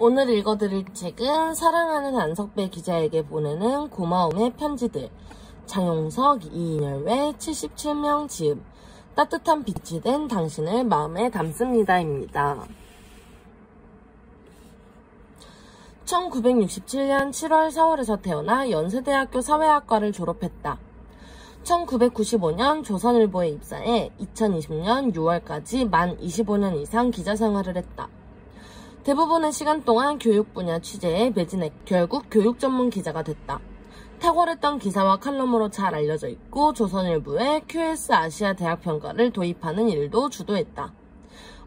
오늘 읽어드릴 책은 사랑하는 안석배 기자에게 보내는 고마움의 편지들, 장용석, 이인열의 77명 지음, 따뜻한 빛이 된 당신을 마음에 담습니다입니다. 1967년 7월 서울에서 태어나 연세대학교 사회학과를 졸업했다. 1995년 조선일보에 입사해 2020년 6월까지 만 25년 이상 기자 생활을 했다. 대부분의 시간 동안 교육 분야 취재에 매진해 결국 교육 전문 기자가 됐다. 탁월했던 기사와 칼럼으로 잘 알려져 있고 조선일보에 QS 아시아 대학 평가를 도입하는 일도 주도했다.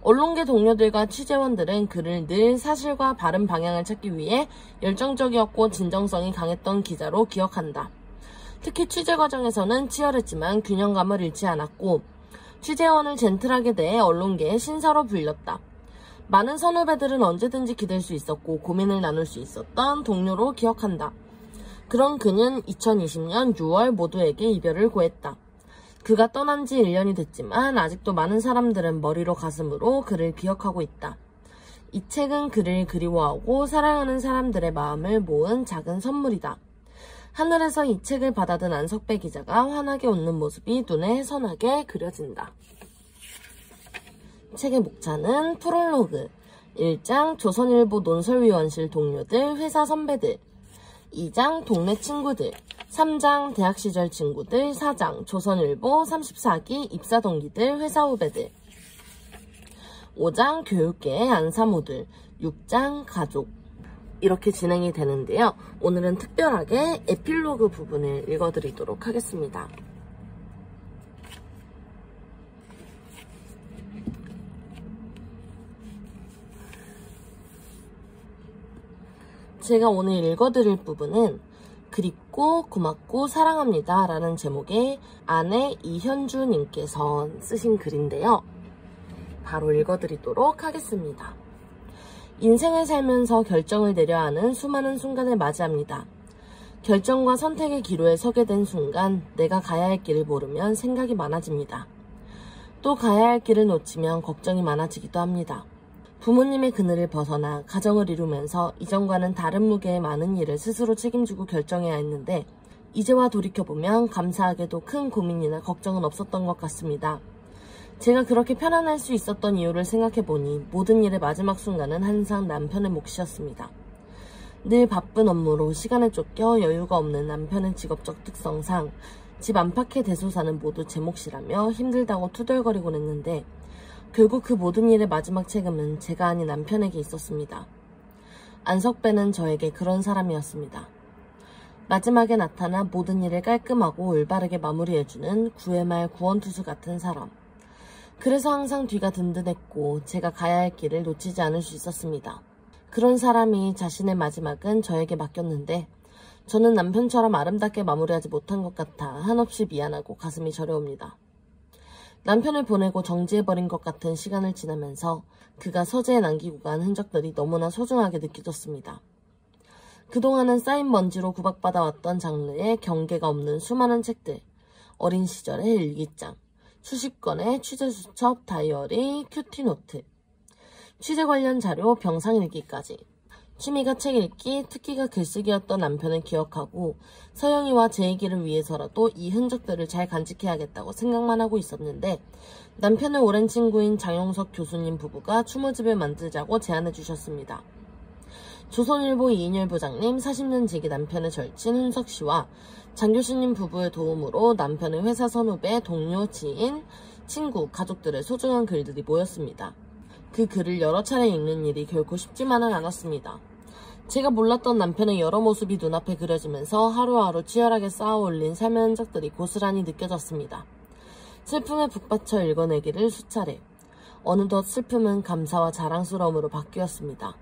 언론계 동료들과 취재원들은 그를 늘 사실과 바른 방향을 찾기 위해 열정적이었고 진정성이 강했던 기자로 기억한다. 특히 취재 과정에서는 치열했지만 균형감을 잃지 않았고 취재원을 젠틀하게 대해 언론계의 신사로 불렸다. 많은 선후배들은 언제든지 기댈 수 있었고 고민을 나눌 수 있었던 동료로 기억한다. 그런 그는 2020년 6월 모두에게 이별을 고했다. 그가 떠난 지 1년이 됐지만 아직도 많은 사람들은 머리로 가슴으로 그를 기억하고 있다. 이 책은 그를 그리워하고 사랑하는 사람들의 마음을 모은 작은 선물이다. 하늘에서 이 책을 받아든 안석배 기자가 환하게 웃는 모습이 눈에 선하게 그려진다. 책의 목차는 프롤로그, 1장 조선일보 논설위원실 동료들, 회사 선배들, 2장 동네 친구들, 3장 대학 시절 친구들, 4장 조선일보 34기 입사 동기들, 회사 후배들, 5장 교육계의 안사모들, 6장 가족. 이렇게 진행이 되는데요. 오늘은 특별하게 에필로그 부분을 읽어드리도록 하겠습니다. 제가 오늘 읽어드릴 부분은 그립고 고맙고 사랑합니다 라는 제목의 아내 이현주님께서 쓰신 글인데요. 바로 읽어드리도록 하겠습니다. 인생을 살면서 결정을 내려야 하는 수많은 순간을 맞이합니다. 결정과 선택의 기로에 서게 된 순간 내가 가야 할 길을 모르면 생각이 많아집니다. 또 가야 할 길을 놓치면 걱정이 많아지기도 합니다. 부모님의 그늘을 벗어나 가정을 이루면서 이전과는 다른 무게의 많은 일을 스스로 책임지고 결정해야 했는데 이제와 돌이켜보면 감사하게도 큰 고민이나 걱정은 없었던 것 같습니다. 제가 그렇게 편안할 수 있었던 이유를 생각해보니 모든 일의 마지막 순간은 항상 남편의 몫이었습니다. 늘 바쁜 업무로 시간에 쫓겨 여유가 없는 남편의 직업적 특성상 집 안팎의 대소사는 모두 제 몫이라며 힘들다고 투덜거리곤 했는데 결국 그 모든 일의 마지막 책임은 제가 아닌 남편에게 있었습니다. 안석배는 저에게 그런 사람이었습니다. 마지막에 나타나 모든 일을 깔끔하고 올바르게 마무리해주는 구회 말 구원투수 같은 사람. 그래서 항상 뒤가 든든했고 제가 가야 할 길을 놓치지 않을 수 있었습니다. 그런 사람이 자신의 마지막은 저에게 맡겼는데 저는 남편처럼 아름답게 마무리하지 못한 것 같아 한없이 미안하고 가슴이 저려옵니다. 남편을 보내고 정지해버린 것 같은 시간을 지나면서 그가 서재에 남기고 간 흔적들이 너무나 소중하게 느껴졌습니다. 그동안은 쌓인 먼지로 구박받아왔던 장르에 경계가 없는 수많은 책들, 어린 시절의 일기장, 수십 건의 취재수첩, 다이어리, 큐티노트, 취재 관련 자료, 병상일기까지. 취미가 책 읽기, 특기가 글쓰기였던 남편을 기억하고 서영이와 제 얘기를 위해서라도 이 흔적들을 잘 간직해야겠다고 생각만 하고 있었는데 남편의 오랜 친구인 장용석 교수님 부부가 추모집을 만들자고 제안해 주셨습니다. 조선일보 이인열 부장님 40년 지기 남편의 절친 훈석 씨와 장 교수님 부부의 도움으로 남편의 회사 선후배, 동료, 지인, 친구, 가족들의 소중한 글들이 모였습니다. 그 글을 여러 차례 읽는 일이 결코 쉽지만은 않았습니다. 제가 몰랐던 남편의 여러 모습이 눈앞에 그려지면서 하루하루 치열하게 쌓아올린 삶의 흔적들이 고스란히 느껴졌습니다. 슬픔에 북받쳐 읽어내기를 수차례. 어느덧 슬픔은 감사와 자랑스러움으로 바뀌었습니다.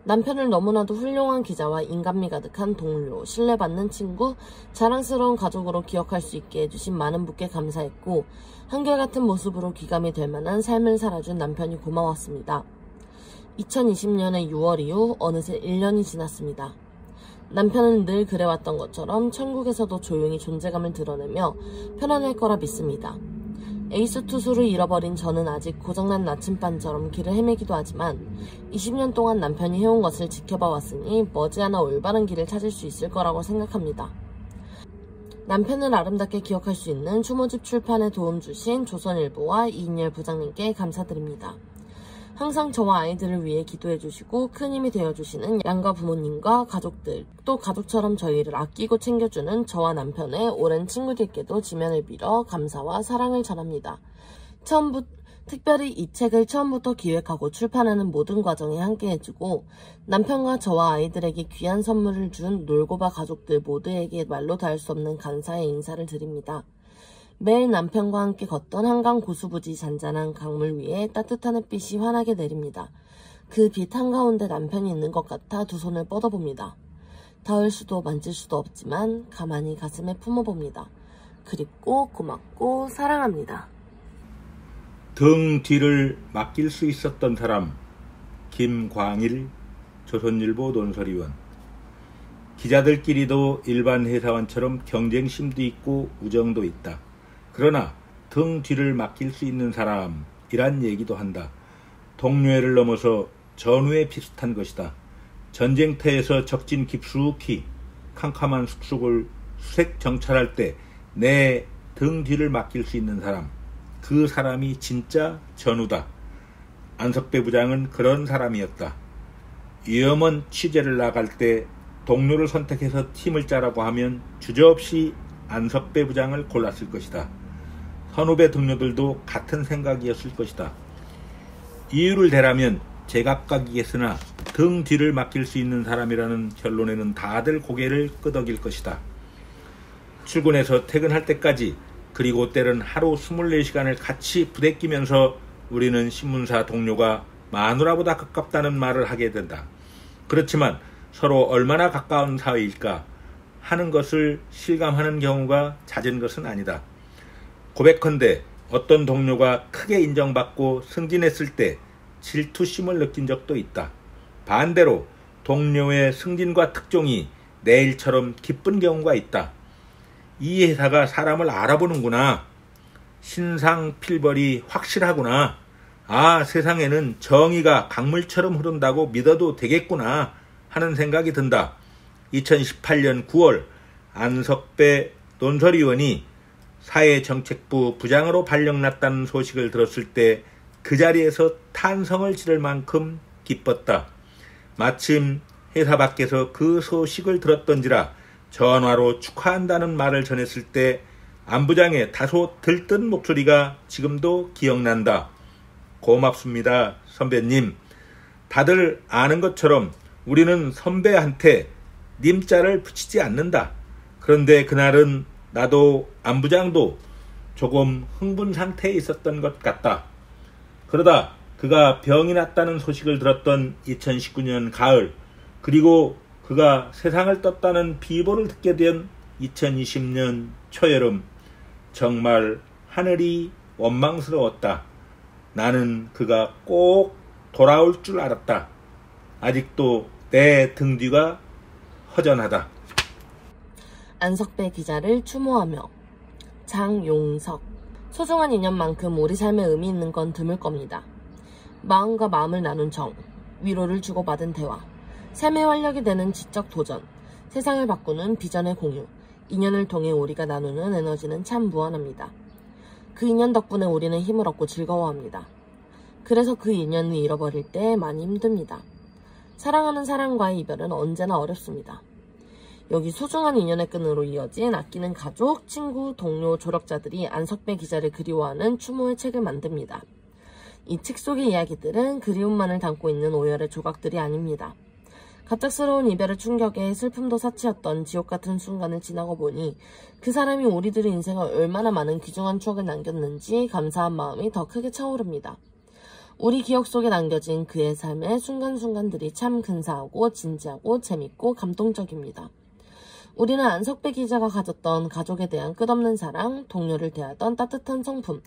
남편을 너무나도 훌륭한 기자와 인간미 가득한 동료, 신뢰받는 친구, 자랑스러운 가족으로 기억할 수 있게 해주신 많은 분께 감사했고 한결같은 모습으로 귀감이 될 만한 삶을 살아준 남편이 고마웠습니다. 2020년의 6월 이후 어느새 1년이 지났습니다. 남편은 늘 그래왔던 것처럼 천국에서도 조용히 존재감을 드러내며 편안할 거라 믿습니다. 에이스 투수를 잃어버린 저는 아직 고장난 나침반처럼 길을 헤매기도 하지만 20년 동안 남편이 해온 것을 지켜봐 왔으니 머지않아 올바른 길을 찾을 수 있을 거라고 생각합니다. 남편을 아름답게 기억할 수 있는 추모집 출판에 도움 주신 조선일보와 이인열 부장님께 감사드립니다. 항상 저와 아이들을 위해 기도해 주시고 큰 힘이 되어 주시는 양가 부모님과 가족들, 또 가족처럼 저희를 아끼고 챙겨주는 저와 남편의 오랜 친구들께도 지면을 빌어 감사와 사랑을 전합니다. 특별히 이 책을 처음부터 기획하고 출판하는 모든 과정에 함께 해주고 남편과 저와 아이들에게 귀한 선물을 준 놀고바 가족들 모두에게 말로 닿을 수 없는 감사의 인사를 드립니다. 매일 남편과 함께 걷던 한강 고수부지 잔잔한 강물 위에 따뜻한 햇빛이 환하게 내립니다. 그 빛 한가운데 남편이 있는 것 같아 두 손을 뻗어봅니다. 닿을 수도 만질 수도 없지만 가만히 가슴에 품어봅니다. 그립고 고맙고 사랑합니다. 등 뒤를 맡길 수 있었던 사람, 김광일, 조선일보 논설위원. 기자들끼리도 일반 회사원처럼 경쟁심도 있고 우정도 있다. 그러나 등 뒤를 맡길 수 있는 사람이란 얘기도 한다. 동료애를 넘어서 전우에 비슷한 것이다. 전쟁터에서 적진 깊숙이 캄캄한 숲속을 수색 정찰할 때 내 등 뒤를 맡길 수 있는 사람, 그 사람이 진짜 전우다. 안석배 부장은 그런 사람이었다. 위험한 취재를 나갈 때 동료를 선택해서 팀을 짜라고 하면 주저없이 안석배 부장을 골랐을 것이다. 선후배 동료들도 같은 생각이었을 것이다. 이유를 대라면 제각각이겠으나 등 뒤를 맡길 수 있는 사람이라는 결론에는 다들 고개를 끄덕일 것이다. 출근해서 퇴근할 때까지, 그리고 때론 하루 24시간을 같이 부대끼면서 우리는 신문사 동료가 마누라보다 가깝다는 말을 하게 된다. 그렇지만 서로 얼마나 가까운 사이일까 하는 것을 실감하는 경우가 잦은 것은 아니다. 고백컨대 어떤 동료가 크게 인정받고 승진했을 때 질투심을 느낀 적도 있다. 반대로 동료의 승진과 특종이 내 일처럼 기쁜 경우가 있다. 이 회사가 사람을 알아보는구나. 신상 필벌이 확실하구나. 아, 세상에는 정의가 강물처럼 흐른다고 믿어도 되겠구나 하는 생각이 든다. 2018년 9월 안석배 논설위원이 사회정책부 부장으로 발령났다는 소식을 들었을 때 그 자리에서 탄성을 지를 만큼 기뻤다. 마침 회사 밖에서 그 소식을 들었던지라 전화로 축하한다는 말을 전했을 때 안 부장의 다소 들뜬 목소리가 지금도 기억난다. 고맙습니다, 선배님. 다들 아는 것처럼 우리는 선배한테 님자를 붙이지 않는다. 그런데 그날은 나도 안 부장도 조금 흥분 상태에 있었던 것 같다. 그러다 그가 병이 났다는 소식을 들었던 2019년 가을, 그리고 그가 세상을 떴다는 비보를 듣게 된 2020년 초여름, 정말 하늘이 원망스러웠다. 나는 그가 꼭 돌아올 줄 알았다. 아직도 내 등 뒤가 허전하다. 안석배 기자를 추모하며. 장용석. 소중한 인연만큼 우리 삶에 의미 있는 건 드물 겁니다. 마음과 마음을 나눈 정, 위로를 주고받은 대화, 삶의 활력이 되는 지적 도전, 세상을 바꾸는 비전의 공유, 인연을 통해 우리가 나누는 에너지는 참 무한합니다. 그 인연 덕분에 우리는 힘을 얻고 즐거워합니다. 그래서 그 인연을 잃어버릴 때 많이 힘듭니다. 사랑하는 사람과의 이별은 언제나 어렵습니다. 여기 소중한 인연의 끈으로 이어진 아끼는 가족, 친구, 동료, 조력자들이 안석배 기자를 그리워하는 추모의 책을 만듭니다. 이 책 속의 이야기들은 그리움만을 담고 있는 오열의 조각들이 아닙니다. 갑작스러운 이별의 충격에 슬픔도 사치였던 지옥 같은 순간을 지나고 보니 그 사람이 우리들의 인생에 얼마나 많은 귀중한 추억을 남겼는지 감사한 마음이 더 크게 차오릅니다. 우리 기억 속에 남겨진 그의 삶의 순간순간들이 참 근사하고 진지하고 재밌고 감동적입니다. 우리는 안석배 기자가 가졌던 가족에 대한 끝없는 사랑, 동료를 대하던 따뜻한 성품,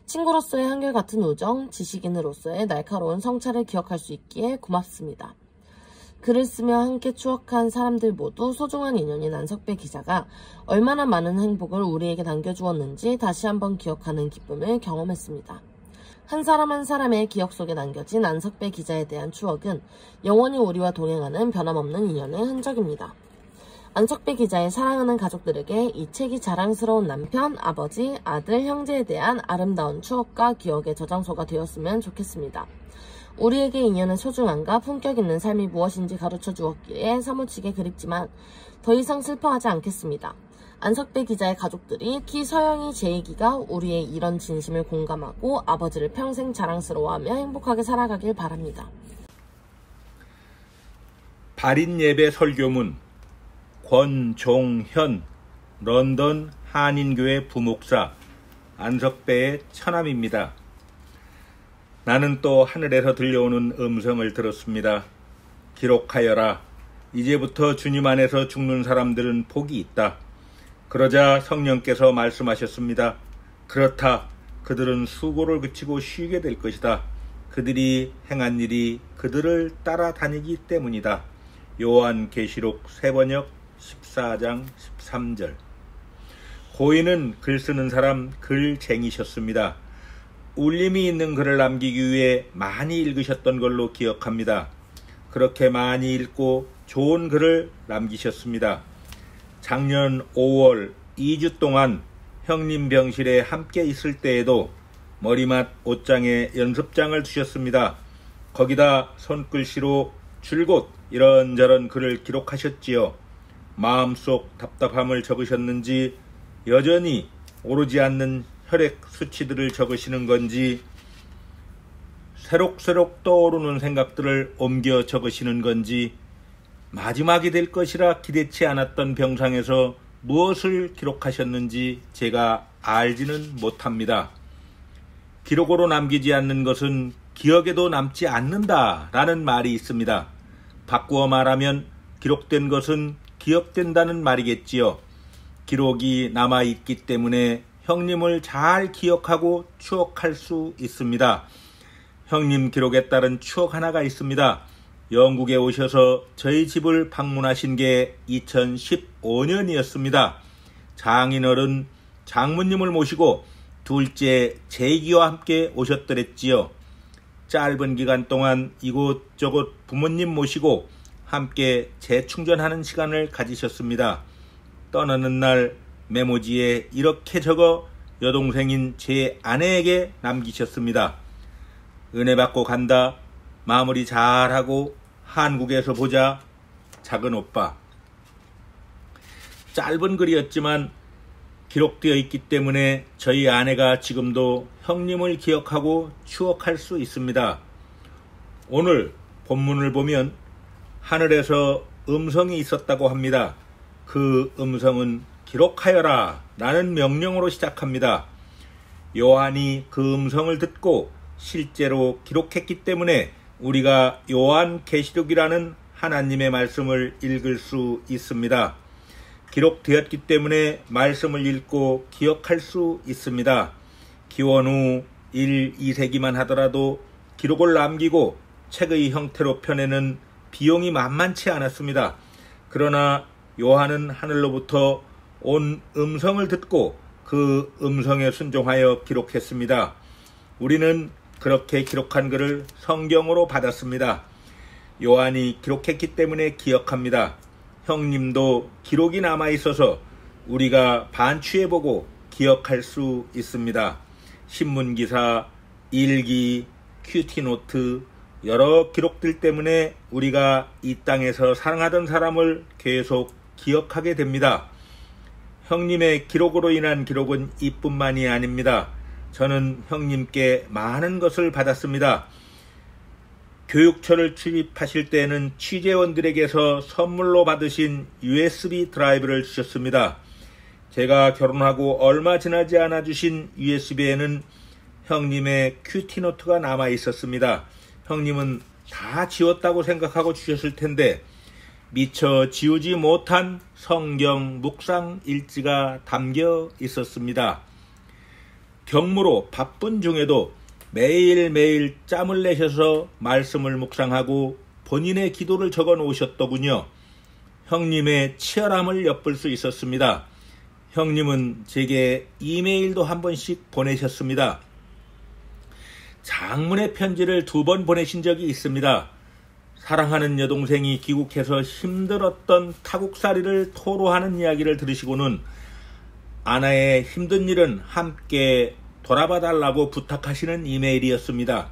친구로서의 한결같은 우정, 지식인으로서의 날카로운 성찰을 기억할 수 있기에 고맙습니다. 글을 쓰며 함께 추억한 사람들 모두 소중한 인연인 안석배 기자가 얼마나 많은 행복을 우리에게 남겨주었는지 다시 한번 기억하는 기쁨을 경험했습니다. 한 사람 한 사람의 기억 속에 남겨진 안석배 기자에 대한 추억은 영원히 우리와 동행하는 변함없는 인연의 흔적입니다. 안석배 기자의 사랑하는 가족들에게 이 책이 자랑스러운 남편, 아버지, 아들, 형제에 대한 아름다운 추억과 기억의 저장소가 되었으면 좋겠습니다. 우리에게 인연의 소중함과 품격 있는 삶이 무엇인지 가르쳐 주었기에 사무치게 그립지만 더 이상 슬퍼하지 않겠습니다. 안석배 기자의 가족들이 키 서영이 제2기가 우리의 이런 진심을 공감하고 아버지를 평생 자랑스러워하며 행복하게 살아가길 바랍니다. 발인예배 설교문 권종현 런던 한인교회 부목사 안석배의 처남입니다. 나는 또 하늘에서 들려오는 음성을 들었습니다. 기록하여라. 이제부터 주님 안에서 죽는 사람들은 복이 있다. 그러자 성령께서 말씀하셨습니다. 그렇다. 그들은 수고를 그치고 쉬게 될 것이다. 그들이 행한 일이 그들을 따라다니기 때문이다. 요한계시록 세번역 14장 13절. 고인은 글 쓰는 사람 글쟁이셨습니다. 울림이 있는 글을 남기기 위해 많이 읽으셨던 걸로 기억합니다. 그렇게 많이 읽고 좋은 글을 남기셨습니다. 작년 5월 2주 동안 형님 병실에 함께 있을 때에도 머리맡 옷장에 연습장을 두셨습니다. 거기다 손글씨로 줄곧 이런저런 글을 기록하셨지요. 마음속 답답함을 적으셨는지 여전히 오르지 않는 혈액 수치들을 적으시는 건지 새록새록 떠오르는 생각들을 옮겨 적으시는 건지 마지막이 될 것이라 기대치 않았던 병상에서 무엇을 기록하셨는지 제가 알지는 못합니다. 기록으로 남기지 않는 것은 기억에도 남지 않는다라는 말이 있습니다. 바꾸어 말하면 기록된 것은 기억된다는 말이겠지요. 기록이 남아있기 때문에 형님을 잘 기억하고 추억할 수 있습니다. 형님 기록에 따른 추억 하나가 있습니다. 영국에 오셔서 저희 집을 방문하신 게 2015년이었습니다. 장인어른 장모님을 모시고 둘째 제이기와 함께 오셨더랬지요. 짧은 기간 동안 이곳저곳 부모님 모시고 함께 재충전하는 시간을 가지셨습니다. 떠나는 날 메모지에 이렇게 적어 여동생인 제 아내에게 남기셨습니다. 은혜 받고 간다. 마무리 잘하고 한국에서 보자. 작은 오빠. 짧은 글이었지만 기록되어 있기 때문에 저희 아내가 지금도 형님을 기억하고 추억할 수 있습니다. 오늘 본문을 보면 하늘에서 음성이 있었다고 합니다. 그 음성은 기록하여라 라는 명령으로 시작합니다. 요한이 그 음성을 듣고 실제로 기록했기 때문에 우리가 요한계시록이라는 하나님의 말씀을 읽을 수 있습니다. 기록되었기 때문에 말씀을 읽고 기억할 수 있습니다. 기원 후 1, 2세기만 하더라도 기록을 남기고 책의 형태로 펴내는 비용이 만만치 않았습니다. 그러나 요한은 하늘로부터 온 음성을 듣고 그 음성에 순종하여 기록했습니다. 우리는 그렇게 기록한 글을 성경으로 받았습니다. 요한이 기록했기 때문에 기억합니다. 형님도 기록이 남아있어서 우리가 반추해보고 기억할 수 있습니다. 신문기사, 일기, 큐티노트, 여러 기록들 때문에 우리가 이 땅에서 사랑하던 사람을 계속 기억하게 됩니다. 형님의 기록으로 인한 기록은 이뿐만이 아닙니다. 저는 형님께 많은 것을 받았습니다. 교육처를 출입하실 때에는 취재원들에게서 선물로 받으신 USB 드라이브를 주셨습니다. 제가 결혼하고 얼마 지나지 않아 주신 USB에는 형님의 큐티노트가 남아 있었습니다. 형님은 다 지웠다고 생각하고 주셨을 텐데 미처 지우지 못한 성경 묵상 일지가 담겨 있었습니다. 경무로 바쁜 중에도 매일매일 짬을 내셔서 말씀을 묵상하고 본인의 기도를 적어 놓으셨더군요. 형님의 치열함을 엿볼 수 있었습니다. 형님은 제게 이메일도 한 번씩 보내셨습니다. 장문의 편지를 2번 보내신 적이 있습니다. 사랑하는 여동생이 귀국해서 힘들었던 타국살이를 토로하는 이야기를 들으시고는 아내의 힘든 일은 함께 돌아봐 달라고 부탁하시는 이메일이었습니다.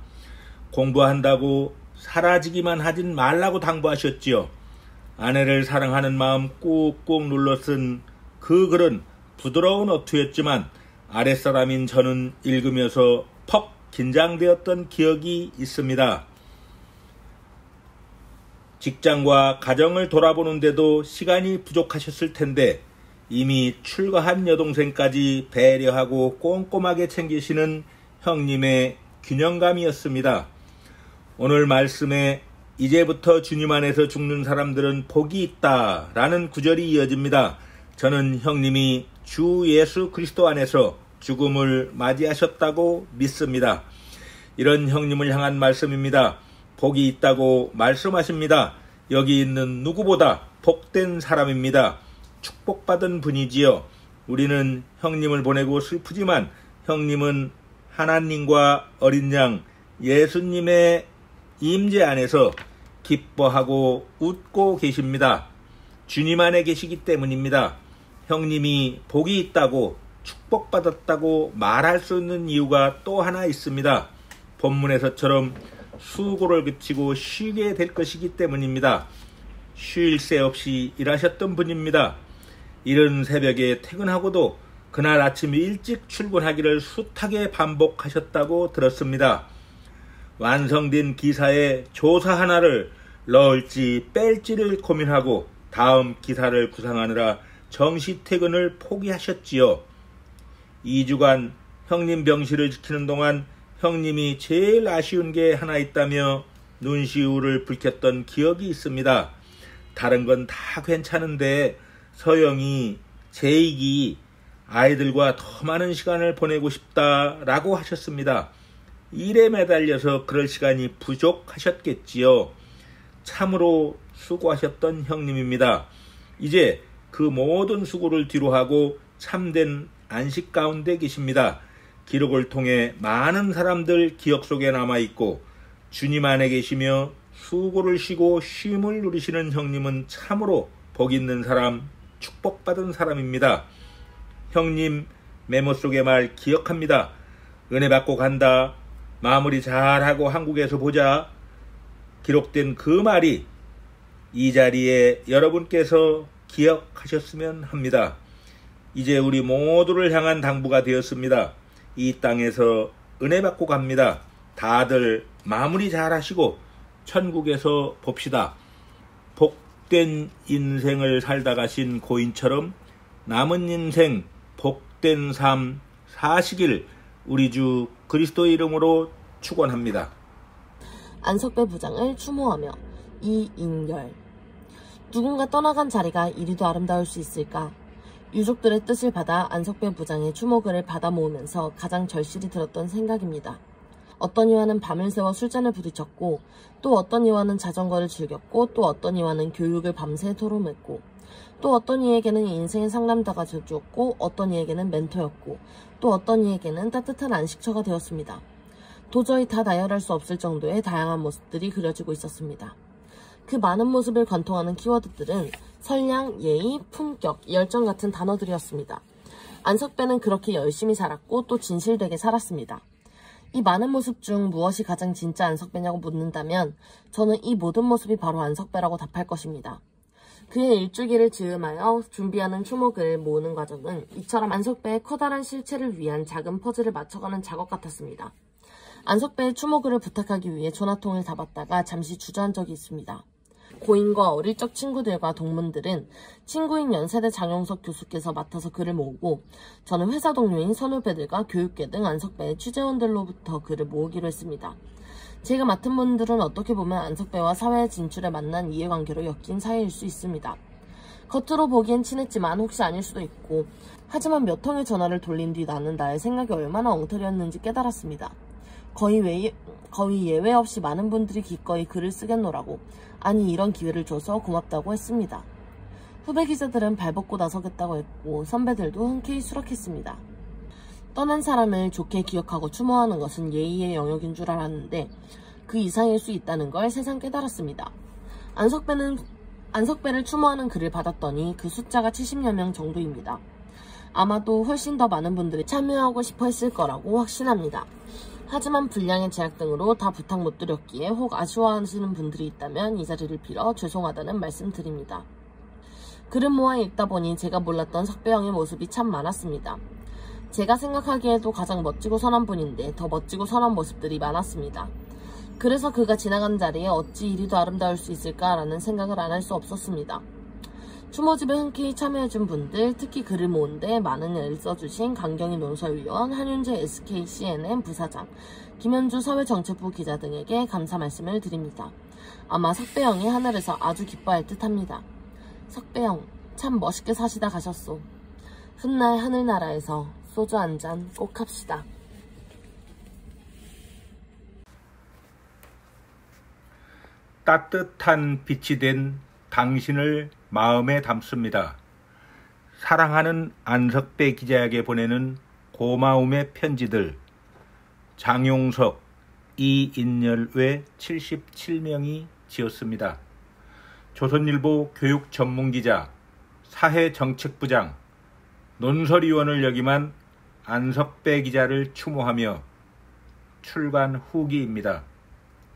공부한다고 사라지기만 하진 말라고 당부하셨지요. 아내를 사랑하는 마음 꾹꾹 눌러 쓴 그 글은 부드러운 어투였지만 아랫사람인 저는 읽으면서 퍽 긴장되었던 기억이 있습니다. 직장과 가정을 돌아보는데도 시간이 부족하셨을 텐데 이미 출가한 여동생까지 배려하고 꼼꼼하게 챙기시는 형님의 균형감이었습니다. 오늘 말씀에 이제부터 주님 안에서 죽는 사람들은 복이 있다 라는 구절이 이어집니다. 저는 형님이 주 예수 그리스도 안에서 죽음을 맞이하셨다고 믿습니다. 이런 형님을 향한 말씀입니다. 복이 있다고 말씀하십니다. 여기 있는 누구보다 복된 사람입니다. 축복받은 분이지요. 우리는 형님을 보내고 슬프지만 형님은 하나님과 어린 양 예수님의 임재 안에서 기뻐하고 웃고 계십니다. 주님 안에 계시기 때문입니다. 형님이 복이 있다고 축복받았다고 말할 수 있는 이유가 또 하나 있습니다. 본문에서처럼 수고를 그치고 쉬게 될 것이기 때문입니다. 쉴 새 없이 일하셨던 분입니다. 이른 새벽에 퇴근하고도 그날 아침 일찍 출근하기를 숱하게 반복하셨다고 들었습니다. 완성된 기사에 조사 하나를 넣을지 뺄지를 고민하고 다음 기사를 구상하느라 정시 퇴근을 포기하셨지요. 2주간 형님 병실을 지키는 동안 형님이 제일 아쉬운 게 하나 있다며 눈시울을 붉혔던 기억이 있습니다. 다른 건 다 괜찮은데 서영이, 제익이 아이들과 더 많은 시간을 보내고 싶다라고 하셨습니다. 일에 매달려서 그럴 시간이 부족하셨겠지요. 참으로 수고하셨던 형님입니다. 이제 그 모든 수고를 뒤로하고 참된 안식 가운데 계십니다. 기록을 통해 많은 사람들 기억 속에 남아있고 주님 안에 계시며 수고를 쉬고 쉼을 누리시는 형님은 참으로 복 있는 사람, 축복받은 사람입니다. 형님 메모 속의 말 기억합니다. 은혜 받고 간다. 마무리 잘하고 한국에서 보자. 기록된 그 말이 이 자리에 여러분께서 기억하셨으면 합니다. 이제 우리 모두를 향한 당부가 되었습니다. 이 땅에서 은혜 받고 갑니다. 다들 마무리 잘하시고 천국에서 봅시다. 복된 인생을 살다 가신 고인처럼 남은 인생 복된 삶 사시길 우리 주 그리스도의 이름으로 축원합니다. 안석배 부장을 추모하며 이인열. 누군가 떠나간 자리가 이리도 아름다울 수 있을까? 유족들의 뜻을 받아 안석배 부장의 추모글을 받아 모으면서 가장 절실히 들었던 생각입니다. 어떤 이와는 밤을 새워 술잔을 부딪혔고, 또 어떤 이와는 자전거를 즐겼고, 또 어떤 이와는 교육을 밤새 토론했고, 또 어떤 이에게는 인생의 상담자가 되었고, 어떤 이에게는 멘토였고, 또 어떤 이에게는 따뜻한 안식처가 되었습니다. 도저히 다 나열할 수 없을 정도의 다양한 모습들이 그려지고 있었습니다. 그 많은 모습을 관통하는 키워드들은 선량, 예의, 품격, 열정 같은 단어들이었습니다. 안석배는 그렇게 열심히 살았고 또 진실되게 살았습니다. 이 많은 모습 중 무엇이 가장 진짜 안석배냐고 묻는다면 저는 이 모든 모습이 바로 안석배라고 답할 것입니다. 그의 일주기를 즈음하여 준비하는 추모글을 모으는 과정은 이처럼 안석배의 커다란 실체를 위한 작은 퍼즐을 맞춰가는 작업 같았습니다. 안석배의 추모글을 부탁하기 위해 전화통을 잡았다가 잠시 주저한 적이 있습니다. 고인과 어릴 적 친구들과 동문들은 친구인 연세대 장용석 교수께서 맡아서 글을 모으고 저는 회사 동료인 선후배들과 교육계 등 안석배의 취재원들로부터 글을 모으기로 했습니다. 제가 맡은 분들은 어떻게 보면 안석배와 사회 진출에 만난 이해관계로 엮인 사이일 수 있습니다. 겉으로 보기엔 친했지만 혹시 아닐 수도 있고, 하지만 몇 통의 전화를 돌린 뒤 나는 나의 생각이 얼마나 엉터리였는지 깨달았습니다. 거의 예외 없이 많은 분들이 기꺼이 글을 쓰겠노라고, 아니 이런 기회를 줘서 고맙다고 했습니다. 후배 기자들은 발벗고 나서겠다고 했고 선배들도 흔쾌히 수락했습니다. 떠난 사람을 좋게 기억하고 추모하는 것은 예의의 영역인 줄 알았는데 그 이상일 수 있다는 걸 새삼 깨달았습니다. 안석배를 추모하는 글을 받았더니 그 숫자가 70여 명 정도입니다. 아마도 훨씬 더 많은 분들이 참여하고 싶어 했을 거라고 확신합니다. 하지만 분량의 제약 등으로 다 부탁 못 드렸기에 혹 아쉬워하시는 분들이 있다면 이 자리를 빌어 죄송하다는 말씀 드립니다. 글을 모아 읽다 보니 제가 몰랐던 석배 형의 모습이 참 많았습니다. 제가 생각하기에도 가장 멋지고 선한 분인데 더 멋지고 선한 모습들이 많았습니다. 그래서 그가 지나간 자리에 어찌 이리도 아름다울 수 있을까라는 생각을 안 할 수 없었습니다. 추모집에 흔쾌히 참여해준 분들, 특히 글을 모은데 많은 애를 써주신 강경희 논설위원, 한윤재 SKCNN 부사장, 김현주 사회정책부 기자 등에게 감사 말씀을 드립니다. 아마 석배형이 하늘에서 아주 기뻐할 듯합니다. 석배형, 참 멋있게 사시다 가셨소. 훗날 하늘나라에서 소주 한 잔 꼭 합시다. 따뜻한 빛이 된 당신을 마음에 담습니다. 사랑하는 안석배 기자에게 보내는 고마움의 편지들. 장용석, 이인열 외 77명이 지었습니다. 조선일보 교육전문기자, 사회정책부장, 논설위원을 역임한 안석배 기자를 추모하며 출간 후기입니다.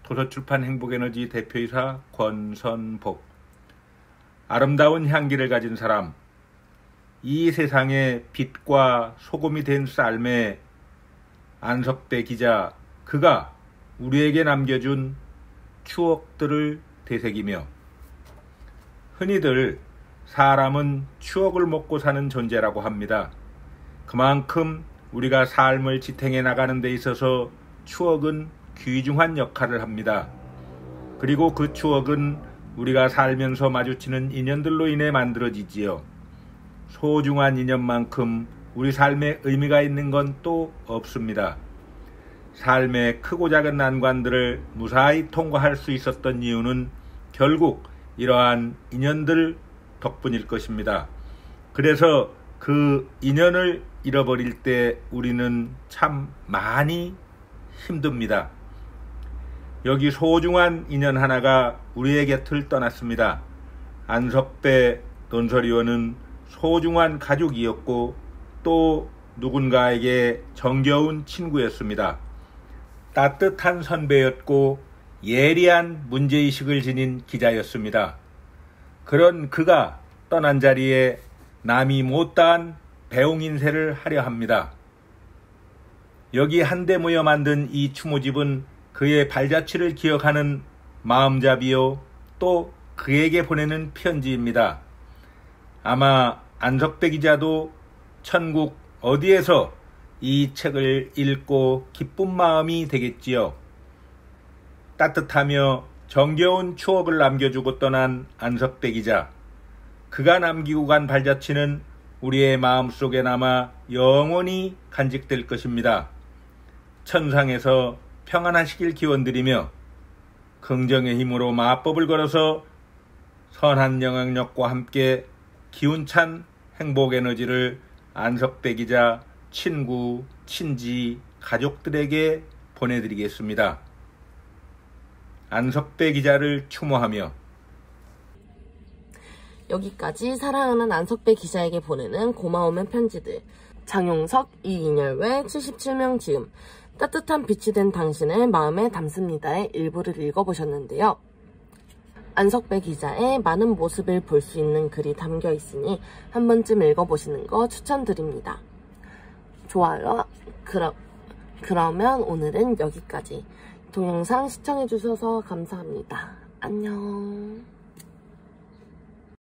도서출판 행복에너지 대표이사 권선복. 아름다운 향기를 가진 사람, 이 세상에 빛과 소금이 된 삶의 안석배 기자, 그가 우리에게 남겨준 추억들을 되새기며 흔히들 사람은 추억을 먹고 사는 존재라고 합니다. 그만큼 우리가 삶을 지탱해 나가는 데 있어서 추억은 귀중한 역할을 합니다. 그리고 그 추억은 우리가 살면서 마주치는 인연들로 인해 만들어지지요. 소중한 인연만큼 우리 삶에 의미가 있는 건 또 없습니다. 삶의 크고 작은 난관들을 무사히 통과할 수 있었던 이유는 결국 이러한 인연들 덕분일 것입니다. 그래서 그 인연을 잃어버릴 때 우리는 참 많이 힘듭니다. 여기 소중한 인연 하나가 우리의 곁을 떠났습니다. 안석배 논설위원은 소중한 가족이었고 또 누군가에게 정겨운 친구였습니다. 따뜻한 선배였고 예리한 문제의식을 지닌 기자였습니다. 그런 그가 떠난 자리에 남이 못다한 배웅 인쇄를 하려 합니다. 여기 한데 모여 만든 이 추모집은 그의 발자취를 기억하는 마음잡이요, 또 그에게 보내는 편지입니다. 아마 안석배 기자도 천국 어디에서 이 책을 읽고 기쁜 마음이 되겠지요. 따뜻하며 정겨운 추억을 남겨주고 떠난 안석배 기자. 그가 남기고 간 발자취는 우리의 마음속에 남아 영원히 간직될 것입니다. 천상에서 평안하시길 기원드리며 긍정의 힘으로 마법을 걸어서 선한 영향력과 함께 기운찬 행복에너지를 안석배 기자, 친구, 친지, 가족들에게 보내드리겠습니다. 안석배 기자를 추모하며 여기까지 사랑하는 안석배 기자에게 보내는 고마움의 편지들. 장용석, 이인열 외 77명 지음. 따뜻한 빛이 된 당신을 마음에 담습니다의 일부를 읽어보셨는데요. 안석배 기자의 많은 모습을 볼 수 있는 글이 담겨 있으니 한 번쯤 읽어보시는 거 추천드립니다. 좋아요. 그러면 오늘은 여기까지. 동영상 시청해주셔서 감사합니다. 안녕.